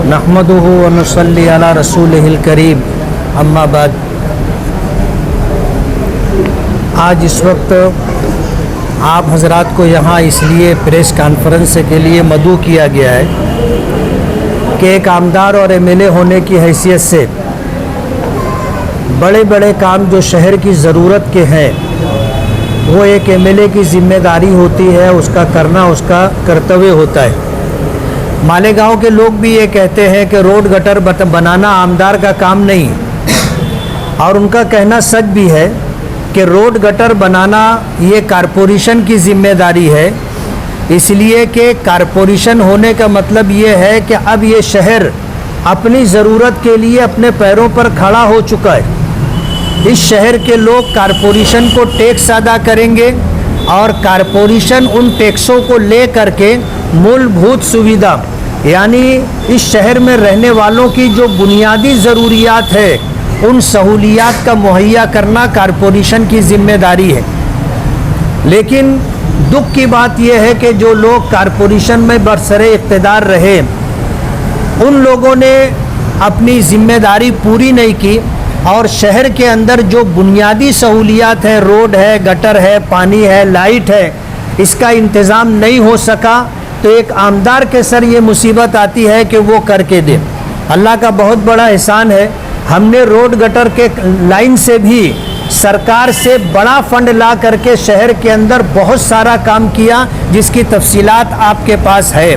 नहमदुहु व नुसल्ली अला रसूलिहिल करीम, अम्मा बाद। आज इस वक्त आप हजरात को यहाँ इसलिए प्रेस कॉन्फ्रेंस के लिए मदऊ किया गया है कि एक आमदार और एमएलए होने की हैसियत से बड़े बड़े काम जो शहर की ज़रूरत के हैं वो एक एमएलए की ज़िम्मेदारी होती है, उसका करना उसका कर्तव्य होता है। मालेगांव के लोग भी ये कहते हैं कि रोड गटर बनाना आमदार का काम नहीं, और उनका कहना सच भी है कि रोड गटर बनाना ये कारपोरेशन की ज़िम्मेदारी है, इसलिए कि कारपोरेशन होने का मतलब ये है कि अब ये शहर अपनी ज़रूरत के लिए अपने पैरों पर खड़ा हो चुका है। इस शहर के लोग कारपोरेशन को टैक्स अदा करेंगे और कारपोरेशन उन टैक्सों को ले करके मूलभूत सुविधा यानी इस शहर में रहने वालों की जो बुनियादी ज़रूरियात है उन सहूलियात का मुहैया करना कारपोरेशन की ज़िम्मेदारी है। लेकिन दुख की बात यह है कि जो लोग कारपोरेशन में बरसरे इक़्तिदार रहे उन लोगों ने अपनी ज़िम्मेदारी पूरी नहीं की और शहर के अंदर जो बुनियादी सहूलियात हैं, रोड है, गटर है, पानी है, लाइट है, इसका इंतज़ाम नहीं हो सका, तो एक आमदार के सर ये मुसीबत आती है कि वो करके दे। अल्लाह का बहुत बड़ा एहसान है, हमने रोड गटर के लाइन से भी सरकार से बड़ा फंड ला करके शहर के अंदर बहुत सारा काम किया, जिसकी तफसीलात आपके पास है।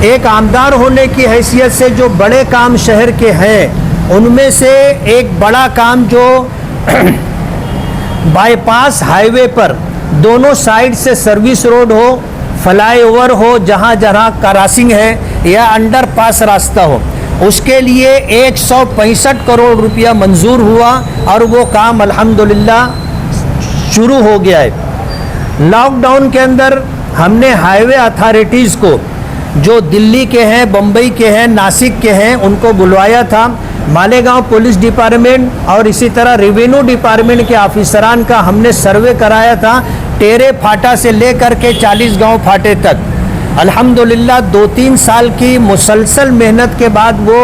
एक आमदार होने की हैसियत से जो बड़े काम शहर के हैं उनमें से एक बड़ा काम जो बाईपास हाईवे पर दोनों साइड से सर्विस रोड हो, फ्लाईओवर हो, जहाँ जहाँ क्रॉसिंग है या अंडरपास रास्ता हो, उसके लिए 165 करोड़ रुपया मंजूर हुआ और वो काम अल्हम्दुलिल्लाह शुरू हो गया है। लॉकडाउन के अंदर हमने हाईवे अथॉरिटीज़ को जो दिल्ली के हैं, बम्बई के हैं, नासिक के हैं, उनको बुलवाया था। मालेगांव पुलिस डिपार्टमेंट और इसी तरह रेवेन्यू डिपार्टमेंट के ऑफिसरान का हमने सर्वे कराया था, टेरे फाटा से लेकर के 40 गांव फाटे तक। अल्हम्दुलिल्लाह 2-3 साल की मुसलसल मेहनत के बाद वो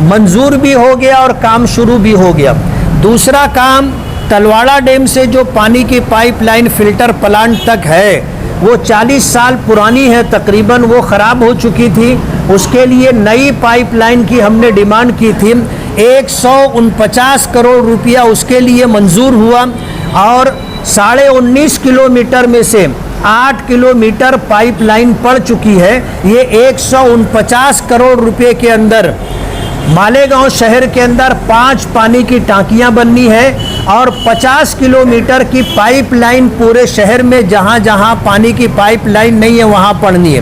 मंजूर भी हो गया और काम शुरू भी हो गया। दूसरा काम तलवाड़ा डैम से जो पानी की पाइपलाइन फिल्टर प्लांट तक है वो 40 साल पुरानी है तकरीबन, वो ख़राब हो चुकी थी। उसके लिए नई पाइपलाइन की हमने डिमांड की थी, 149 करोड़ रुपया उसके लिए मंजूर हुआ और 19.5 किलोमीटर में से 8 किलोमीटर पाइपलाइन पड़ चुकी है। ये 149 करोड़ रुपए के अंदर मालेगांव शहर के अंदर 5 पानी की टांकियां बननी है और 50 किलोमीटर की पाइपलाइन पूरे शहर में जहां जहां पानी की पाइपलाइन नहीं है वहां पड़नी है।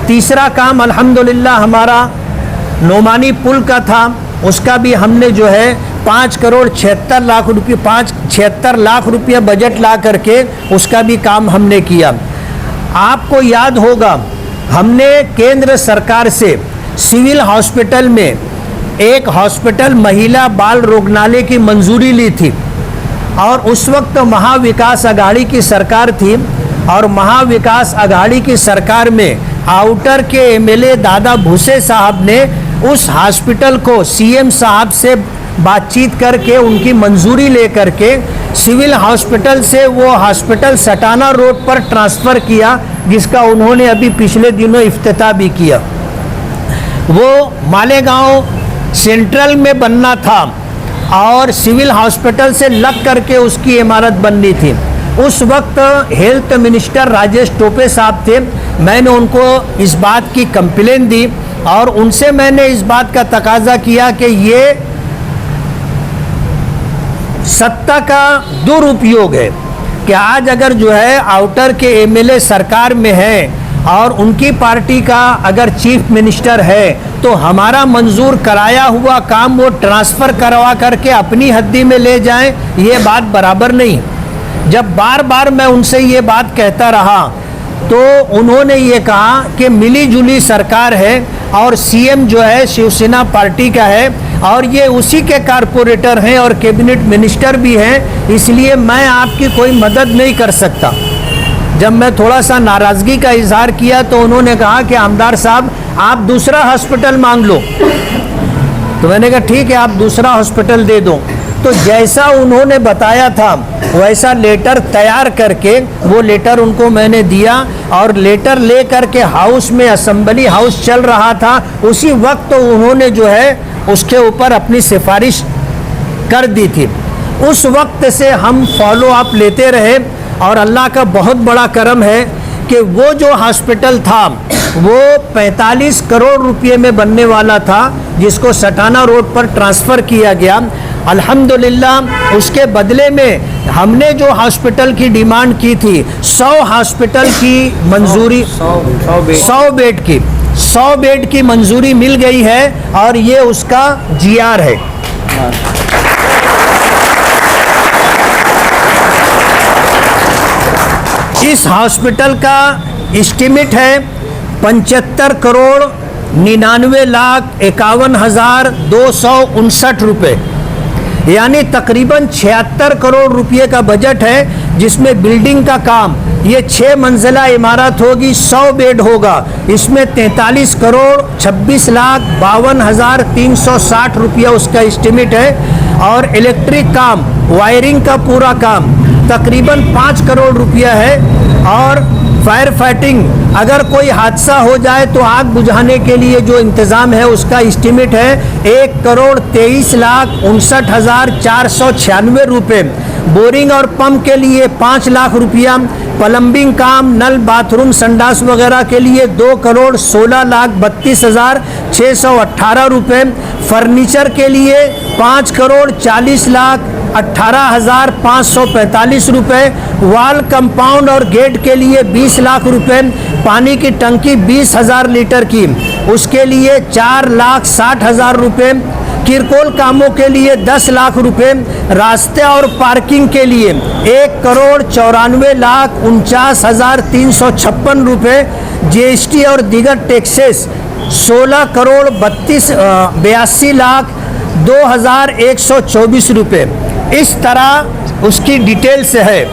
तीसरा काम अल्हम्दुलिल्लाह हमारा नोमानी पुल का था, उसका भी हमने जो है 76 लाख रुपया बजट ला करके उसका भी काम हमने किया। आपको याद होगा हमने केंद्र सरकार से सिविल हॉस्पिटल में एक हॉस्पिटल महिला बाल रोगनालय की मंजूरी ली थी और उस वक्त महाविकास अघाड़ी की सरकार थी और महाविकास अघाड़ी की सरकार में आउटर के एमएलए दादा भूसे साहब ने उस हॉस्पिटल को सीएम साहब से बातचीत करके उनकी मंजूरी लेकर के सिविल हॉस्पिटल से वो हॉस्पिटल सटाना रोड पर ट्रांसफ़र किया, जिसका उन्होंने अभी पिछले दिनों इफ्तिताह भी किया। वो मालेगांव सेंट्रल में बनना था और सिविल हॉस्पिटल से लग करके उसकी इमारत बननी थी। उस वक्त हेल्थ मिनिस्टर राजेश टोपे साहब थे, मैंने उनको इस बात की कंप्लेन दी और उनसे मैंने इस बात का तकाजा किया कि ये सत्ता का दुरुपयोग है कि आज अगर जो है आउटर के एमएलए सरकार में है और उनकी पार्टी का अगर चीफ मिनिस्टर है तो हमारा मंजूर कराया हुआ काम वो ट्रांसफ़र करवा करके अपनी हद्दी में ले जाएं, ये बात बराबर नहीं। जब बार बार मैं उनसे ये बात कहता रहा तो उन्होंने ये कहा कि मिली जुली सरकार है और सीएम जो है शिवसेना पार्टी का है और ये उसी के कारपोरेटर हैं और कैबिनेट मिनिस्टर भी हैं, इसलिए मैं आपकी कोई मदद नहीं कर सकता। जब मैं थोड़ा सा नाराज़गी का इजहार किया तो उन्होंने कहा कि आमदार साहब आप दूसरा हॉस्पिटल मांग लो। तो मैंने कहा ठीक है, आप दूसरा हॉस्पिटल दे दो। तो जैसा उन्होंने बताया था वैसा लेटर तैयार करके वो लेटर उनको मैंने दिया, और लेटर ले करके हाउस में, असेंबली हाउस चल रहा था, उसी वक्त तो उन्होंने जो है उसके ऊपर अपनी सिफारिश कर दी थी। उस वक्त से हम फॉलो अप लेते रहे, और अल्लाह का बहुत बड़ा करम है कि वो जो हॉस्पिटल था वो 45 करोड़ रुपए में बनने वाला था, जिसको सटाना रोड पर ट्रांसफ़र किया गया। अल्हम्दुलिल्लाह उसके बदले में हमने जो हॉस्पिटल की डिमांड की थी 100 हॉस्पिटल की मंजूरी, 100 बेड की मंजूरी मिल गई है, और ये उसका GR है। इस हॉस्पिटल का एस्टिमेट है 75 करोड़ 99,51,259 रुपये, यानी तकरीबन 76 करोड़ रुपये का बजट है, जिसमें बिल्डिंग का काम, ये 6 मंजिला इमारत होगी, 100 बेड होगा, इसमें 43 करोड़ 26,52,360 रुपया उसका एस्टिमेट है। और इलेक्ट्रिक काम, वायरिंग का पूरा काम तकरीबन 5 करोड़ रुपया है। और फायर फाइटिंग, अगर कोई हादसा हो जाए तो आग बुझाने के लिए जो इंतज़ाम है उसका एस्टिमेट है 1,23,59,496 रुपये। बोरिंग और पंप के लिए 5 लाख रुपया, प्लम्बिंग काम, नल, बाथरूम, संडास वगैरह के लिए 2,16,32,618 रुपये। फर्नीचर के लिए 5,40,18,545 रुपये। वॉल कंपाउंड और गेट के लिए 20 लाख रुपए। पानी की टंकी 20,000 लीटर की, उसके लिए 4,60,000 रुपये। किरकोल कामों के लिए 10 लाख रुपए। रास्ते और पार्किंग के लिए 1,94,49,356 रुपये। GST और दीगर टैक्सेस 16,82,82,124 रुपये। इस तरह उसकी डिटेल से है।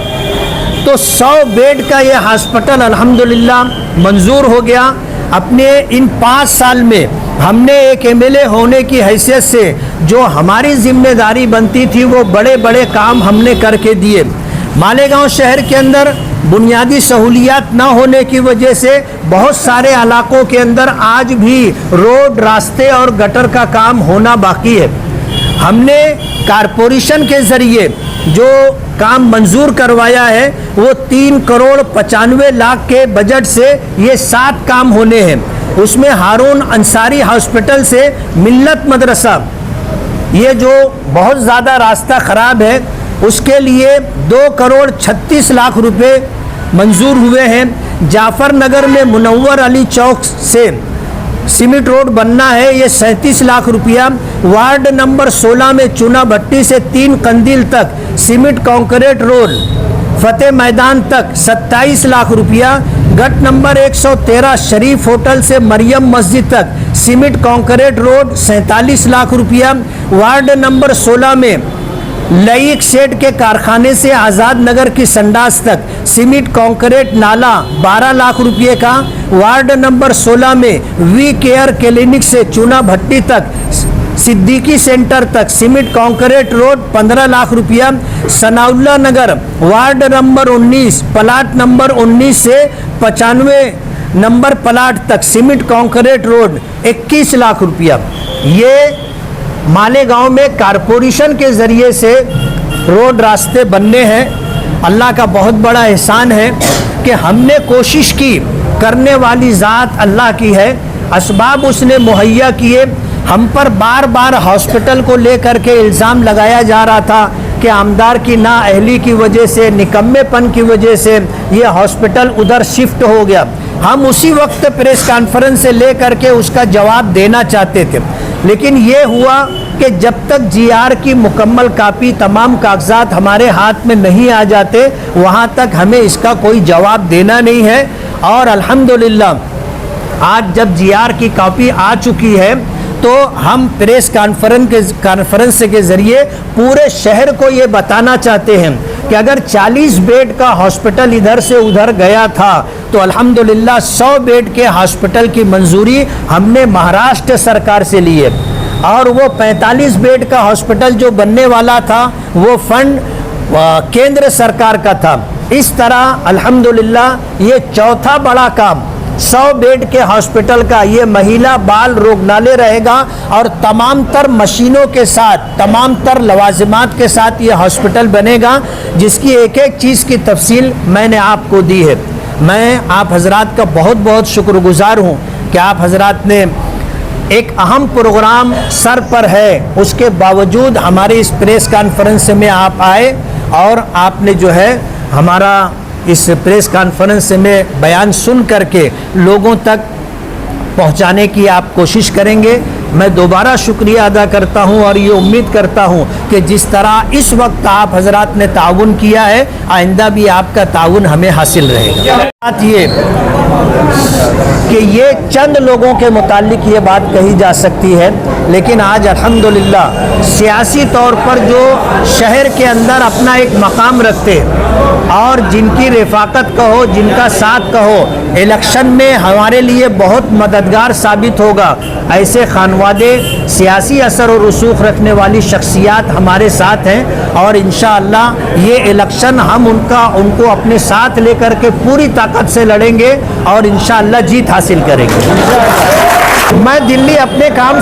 तो 100 बेड का ये हॉस्पिटल अल्हम्दुलिल्लाह मंजूर हो गया। अपने इन 5 साल में हमने एक MLA होने की हैसियत से जो हमारी जिम्मेदारी बनती थी वो बड़े बड़े काम हमने करके दिए। मालेगांव शहर के अंदर बुनियादी सहूलियात न होने की वजह से बहुत सारे इलाकों के अंदर आज भी रोड, रास्ते और गटर का काम होना बाकी है। हमने कारपोरेशन के ज़रिए जो काम मंजूर करवाया है वो 3,95,00,000 के बजट से ये 7 काम होने हैं। उसमें हारून अंसारी हॉस्पिटल से मिल्लत मदरसा, ये जो बहुत ज़्यादा रास्ता ख़राब है, उसके लिए 2,36,00,000 रुपये मंजूर हुए हैं। जाफ़र नगर में मुनव्वर अली चौक से सीमेंट रोड बनना है, ये 37 लाख रुपया। वार्ड नंबर 16 में चूना भट्टी से 3 कंदील तक cement concrete road Fateh Maidan तक 27 लाख रुपया। गट नंबर 113 शरीफ होटल से मरियम मस्जिद तक सीमेंट कॉन्क्रीट रोड 47 लाख रुपया। वार्ड नंबर 16 में लईक शेड के कारखाने से आज़ाद नगर की संडास तक सीमेंट कॉन्क्रीट नाला 12 लाख रुपये का। वार्ड नंबर 16 में वी केयर क्लिनिक से चूना भट्टी तक सिद्दीकी सेंटर तक सीमेंट कॉन्क्रीट रोड 15 लाख रुपया। सनाउल्ला नगर वार्ड नंबर 19 प्लाट नंबर 19 से 95 नंबर प्लाट तक सीमेंट कॉन्क्रीट रोड 21 लाख रुपया। ये मालेगांव में कारपोरेशन के ज़रिए से रोड रास्ते बनने हैं। अल्लाह का बहुत बड़ा एहसान है कि हमने कोशिश की, करने वाली ज़ात अल्लाह की है, असबाब उसने मुहैया किए। हम पर बार बार हॉस्पिटल को लेकर के इल्ज़ाम लगाया जा रहा था कि आमदार की नाअहली की वजह से, निकम्मेपन की वजह से ये हॉस्पिटल उधर शिफ्ट हो गया। हम उसी वक्त प्रेस कॉन्फ्रेंस से ले करके उसका जवाब देना चाहते थे, लेकिन ये हुआ कि जब तक GR की मुकम्मल कापी, तमाम कागजात हमारे हाथ में नहीं आ जाते, वहाँ तक हमें इसका कोई जवाब देना नहीं है। और अल्हम्दुलिल्लाह आज जब GR की कापी आ चुकी है तो हम प्रेस कॉन्फ्रेंस के ज़रिए पूरे शहर को ये बताना चाहते हैं कि अगर 40 बेड का हॉस्पिटल इधर से उधर गया था तो अल्हम्दुलिल्लाह 100 बेड के हॉस्पिटल की मंजूरी हमने महाराष्ट्र सरकार से ली है, और वो 45 बेड का हॉस्पिटल जो बनने वाला था वो फंड केंद्र सरकार का था। इस तरह अल्हम्दुलिल्लाह ये चौथा बड़ा काम 100 बेड के हॉस्पिटल का ये महिला बाल रोगनालय रहेगा, और तमाम तर मशीनों के साथ, तमाम तर लवाजिमात के साथ ये हॉस्पिटल बनेगा, जिसकी एक एक चीज़ की तफसील मैंने आपको दी है। मैं आप हजरात का बहुत बहुत शुक्रगुजार हूँ कि आप हजरात ने एक अहम प्रोग्राम सर पर है, उसके बावजूद हमारे इस प्रेस कॉन्फ्रेंस में आप आए और आपने जो है हमारा इस प्रेस कॉन्फ्रेंस में बयान सुन करके लोगों तक पहुंचाने की आप कोशिश करेंगे। मैं दोबारा शुक्रिया अदा करता हूं और ये उम्मीद करता हूं कि जिस तरह इस वक्त आप हजरात ने ताउन किया है, आइंदा भी आपका ताउन हमें हासिल रहेगा। बात ये कि ये चंद लोगों के मुतालिक ये बात कही जा सकती है, लेकिन आज अल्हम्दुलिल्लाह सियासी तौर पर जो शहर के अंदर अपना एक मकाम रखते और जिनकी रिफाकत कहो, जिनका साथ कहो, इलेक्शन में हमारे लिए बहुत मददगार साबित होगा, ऐसे खानवादे सियासी असर और रसूख रखने वाली शख्सियात हमारे साथ हैं, और इंशाअल्लाह ये इलेक्शन हम उनको अपने साथ लेकर के पूरी ताकत से लड़ेंगे और इंशाअल्लाह जीत हासिल करेंगे। मैं दिल्ली अपने काम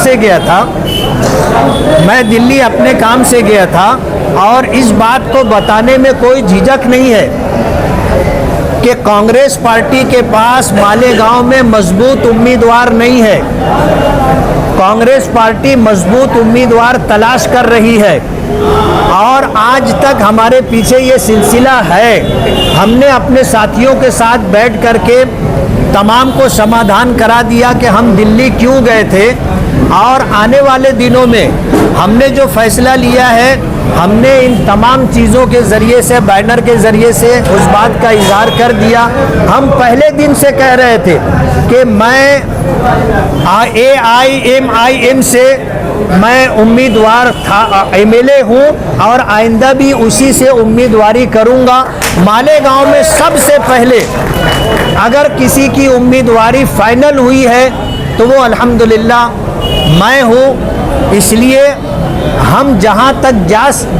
से गया था, और इस बात को बताने में कोई झिझक नहीं है कि कांग्रेस पार्टी के पास मालेगांव में मजबूत उम्मीदवार नहीं है। कांग्रेस पार्टी मजबूत उम्मीदवार तलाश कर रही है, और आज तक हमारे पीछे ये सिलसिला है। हमने अपने साथियों के साथ बैठ करके तमाम को समाधान करा दिया कि हम दिल्ली क्यों गए थे, और आने वाले दिनों में हमने जो फैसला लिया है, हमने इन तमाम चीज़ों के ज़रिए से, बैनर के ज़रिए से उस बात का इज़हार कर दिया। हम पहले दिन से कह रहे थे कि मैं AIMIM से मैं उम्मीदवार था, MLA हूँ, और आइंदा भी उसी से उम्मीदवारी करूँगा। मालेगांव में सबसे पहले अगर किसी की उम्मीदवारी फाइनल हुई है तो वो अल्हम्दुलिल्लाह मैं हूँ। इसलिए हम जहाँ तक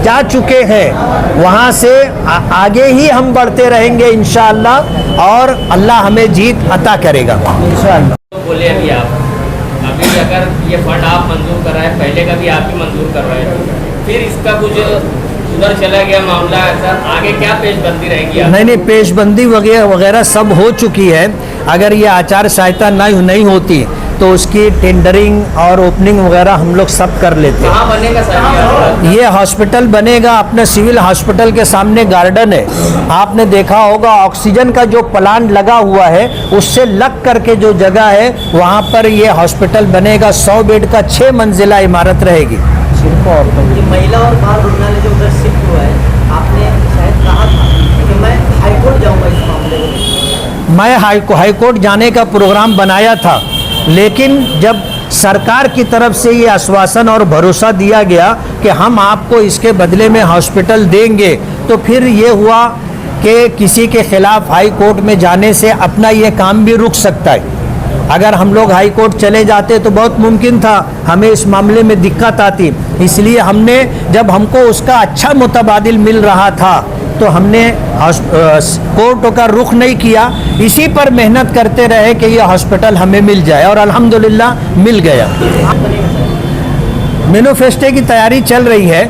जा चुके हैं वहाँ से आगे ही हम बढ़ते रहेंगे इंशाअल्लाह, और अल्लाह हमें जीत अता करेगा इंशाअल्लाह। बोले अभी अगर ये फंड आप मंजूर कर रहे हैं, पहले का भी आप ही मंजूर कर रहे हैं, फिर इसका कुछ उधर चला गया मामला, सर आगे क्या पेशबंदी रहेगी? नहीं, पेशबंदी वगैरह सब हो चुकी है। अगर ये आचार संहिता नहीं होती तो उसकी टेंडरिंग और ओपनिंग वगैरह हम लोग सब कर लेते हैं। कहाँ बनेगा सर ये हॉस्पिटल? बनेगा अपने सिविल हॉस्पिटल के सामने गार्डन है, आपने देखा होगा। ऑक्सीजन का जो प्लांट लगा हुआ है उससे लग करके जो जगह है वहाँ पर ये हॉस्पिटल बनेगा। 100 बेड का 6 मंजिला इमारत रहेगी। महिला और बाल रुग्णालय जो उधर शिफ्ट हुआ है, आपने शायद कहा था कि मैं हाईकोर्ट जाऊँगा इस मामले में। मैं हाईकोर्ट जाने का प्रोग्राम बनाया था, लेकिन जब सरकार की तरफ से ये आश्वासन और भरोसा दिया गया कि हम आपको इसके बदले में हॉस्पिटल देंगे, तो फिर ये हुआ कि किसी के खिलाफ हाई कोर्ट में जाने से अपना ये काम भी रुक सकता है। अगर हम लोग हाई कोर्ट चले जाते तो बहुत मुमकिन था हमें इस मामले में दिक्कत आती। इसलिए हमने, जब हमको उसका अच्छा मुतबादिल मिल रहा था, तो हमने कोर्ट का रुख नहीं किया, इसी पर मेहनत करते रहे कि यह हॉस्पिटल हमें मिल जाए, और अल्हम्दुलिल्लाह मिल गया। मैनिफेस्टो की तैयारी चल रही है।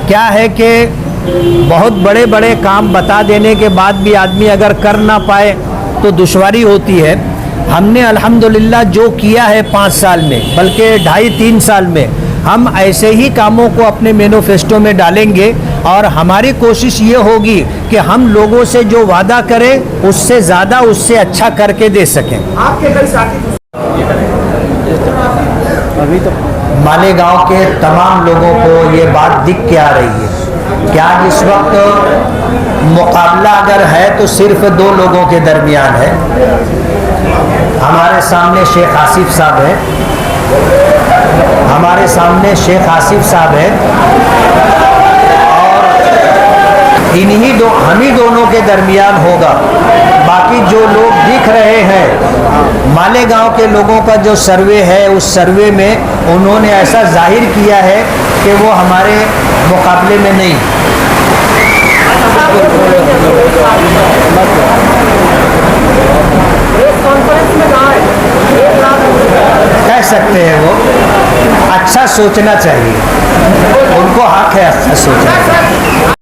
क्या है कि बहुत बड़े बड़े काम बता देने के बाद भी आदमी अगर कर ना पाए तो दुश्वारी होती है। हमने अल्हम्दुलिल्लाह जो किया है 5 साल में, बल्कि 2.5-3 साल में, हम ऐसे ही कामों को अपने मैनिफेस्टो में डालेंगे, और हमारी कोशिश ये होगी कि हम लोगों से जो वादा करें उससे ज़्यादा, उससे अच्छा करके दे सकें। आपके कई साथी अभी तो मालेगांव के तमाम लोगों को ये बात दिख के आ रही है कि आज इस वक्त मुकाबला अगर है तो सिर्फ 2 लोगों के दरमियान है। हमारे सामने शेख आसिफ साहब हैं, हमारे सामने शेख आसिफ साहब है और हम ही दोनों के दरमियान होगा। बाकी जो लोग दिख रहे हैं, मालेगांव के लोगों का जो सर्वे है, उस सर्वे में उन्होंने ऐसा जाहिर किया है कि वो हमारे मुकाबले में नहीं। कह सकते हैं वो अच्छा सोचना चाहिए, उनको हक है अच्छा सोचना।